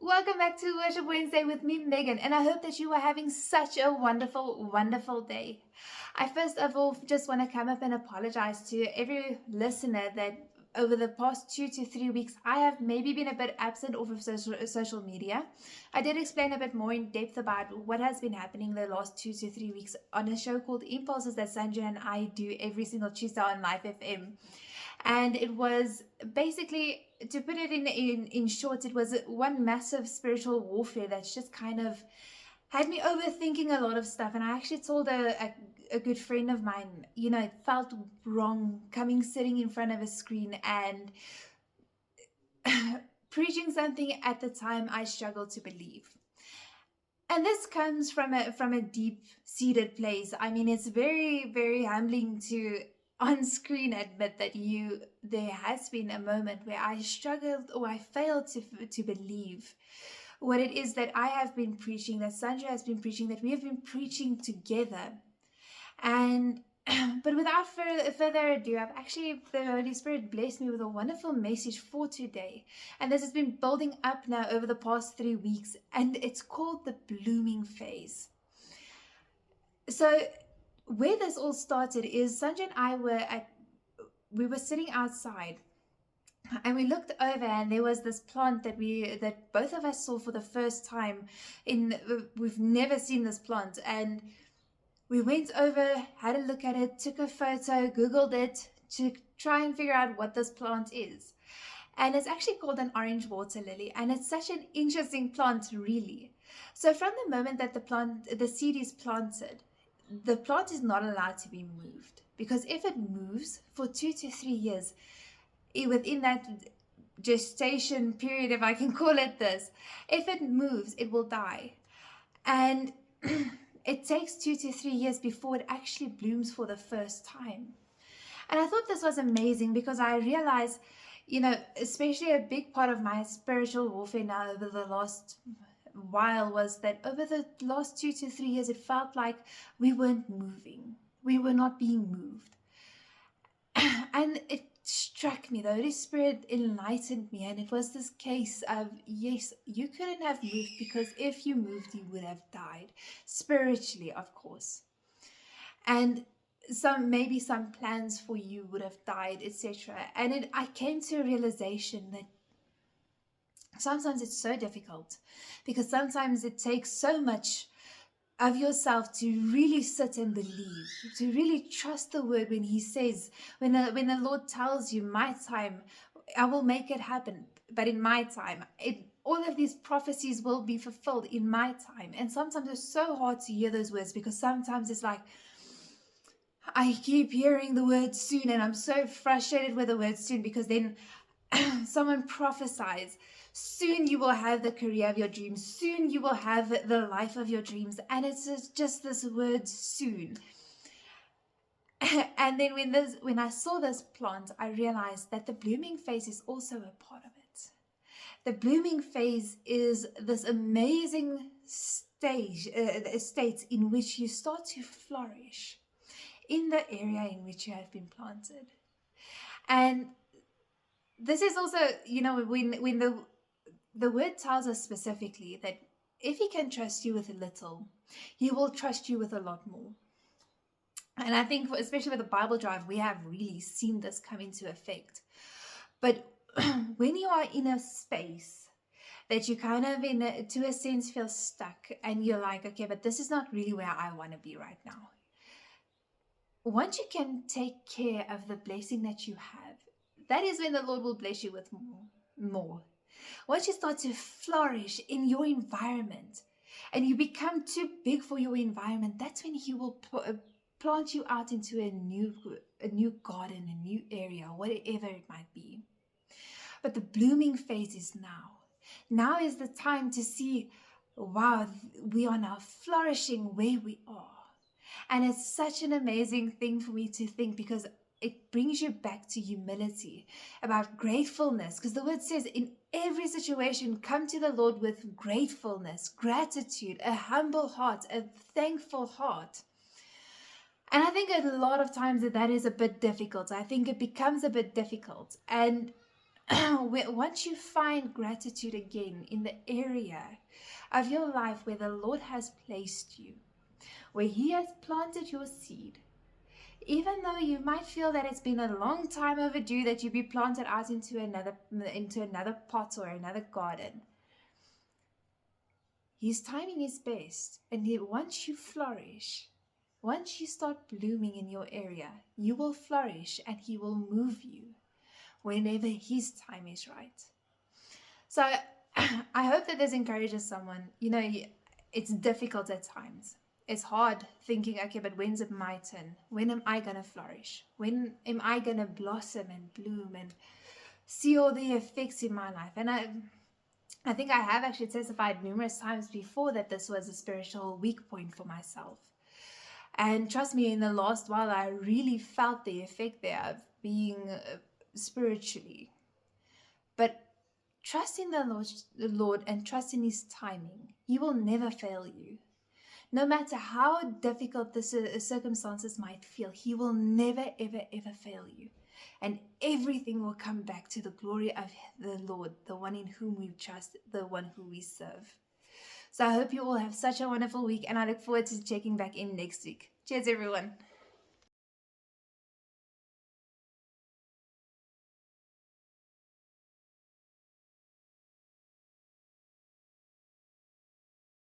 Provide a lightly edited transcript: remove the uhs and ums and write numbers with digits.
Welcome back to Worship Wednesday with me, Megan, and I hope that you are having such a wonderful, wonderful day. I first of all just want to come up and apologize to every listener that over the past 2 to 3 weeks, I have maybe been a bit absent off of social media. I did explain a bit more in depth about what has been happening the last 2 to 3 weeks on a show called Impulses that Sanjay and I do every single Tuesday on Live FM. And it was basically, to put it in short, it was one massive spiritual warfare that's just kind of had me overthinking a lot of stuff. And I actually told a good friend of mine, it felt wrong coming sitting in front of a screen and preaching something at the time I struggled to believe. And this comes from a deep seated place. I mean, it's very, very humbling to on screen admit that there has been a moment where I struggled or I failed to believe what it is that I have been preaching, that Sanjay has been preaching, that we have been preaching together. And but without further ado, the Holy Spirit blessed me with a wonderful message for today. And this has been building up now over the past 3 weeks, and it's called the blooming phase. So where this all started is Sanjay and I we were sitting outside and we looked over and there was this plant that both of us saw for the first time. We've never seen this plant, and we went over, had a look at it, took a photo, Googled it to try and figure out what this plant is. And it's actually called an orange water lily, and it's such an interesting plant, really. So from the moment that the seed is planted, the plant is not allowed to be moved, because if it moves for 2 to 3 years, within that gestation period, if I can call it this, if it moves, it will die. And it takes 2 to 3 years before it actually blooms for the first time. And I thought this was amazing because I realized, especially a big part of my spiritual warfare now over the last while was that over the last 2 to 3 years, it felt like we weren't moving. We were not being moved. And it struck me, the Holy Spirit enlightened me, and it was this case of, yes, you couldn't have moved because if you moved, you would have died. Spiritually, of course. And maybe some plans for you would have died, etc. And I came to a realization that sometimes it's so difficult because sometimes it takes so much of yourself to really sit and believe, to really trust the word when he says, when the Lord tells you, my time, I will make it happen, but in my time, all of these prophecies will be fulfilled in my time. And sometimes it's so hard to hear those words because sometimes it's like, I keep hearing the word soon, and I'm so frustrated with the word soon because then someone prophesies, soon you will have the career of your dreams, soon you will have the life of your dreams, and it's just this word soon. And then when I saw this plant, I realized that the blooming phase is also a part of it. The blooming phase is this amazing state in which you start to flourish in the area in which you have been planted. And this is also, when the word tells us specifically that if he can trust you with a little, he will trust you with a lot more. And I think, especially with the Bible Drive, we have really seen this come into effect. But when you are in a space that you kind of, to a sense, feel stuck, and you're like, okay, but this is not really where I want to be right now. Once you can take care of the blessing that you have, that is when the Lord will bless you with more. Once you start to flourish in your environment and you become too big for your environment, that's when he will plant you out into a new garden, a new area, whatever it might be. But the blooming phase is now. Now is the time to see, wow, we are now flourishing where we are. And it's such an amazing thing for me to think, because it brings you back to humility, about gratefulness, because the word says in every situation, come to the Lord with gratefulness, gratitude, a humble heart, a thankful heart. And I think a lot of times that is a bit difficult. I think it becomes a bit difficult. And Once you find gratitude again in the area of your life where the Lord has placed you, where He has planted your seed, even though you might feel that it's been a long time overdue that you be planted out into another pot or another garden, His timing is best. And once you flourish, once you start blooming in your area, you will flourish and He will move you whenever His time is right. So I hope that this encourages someone. It's difficult at times. It's hard thinking, okay, but when's it my turn? When am I going to flourish? When am I going to blossom and bloom and see all the effects in my life? And I think I have actually testified numerous times before that this was a spiritual weak point for myself. And trust me, in the last while, I really felt the effect there of being spiritually. But trust in the Lord and trust in His timing. He will never fail you. No matter how difficult the circumstances might feel, He will never, ever, ever fail you. And everything will come back to the glory of the Lord, the one in whom we trust, the one who we serve. So I hope you all have such a wonderful week, and I look forward to checking back in next week. Cheers, everyone.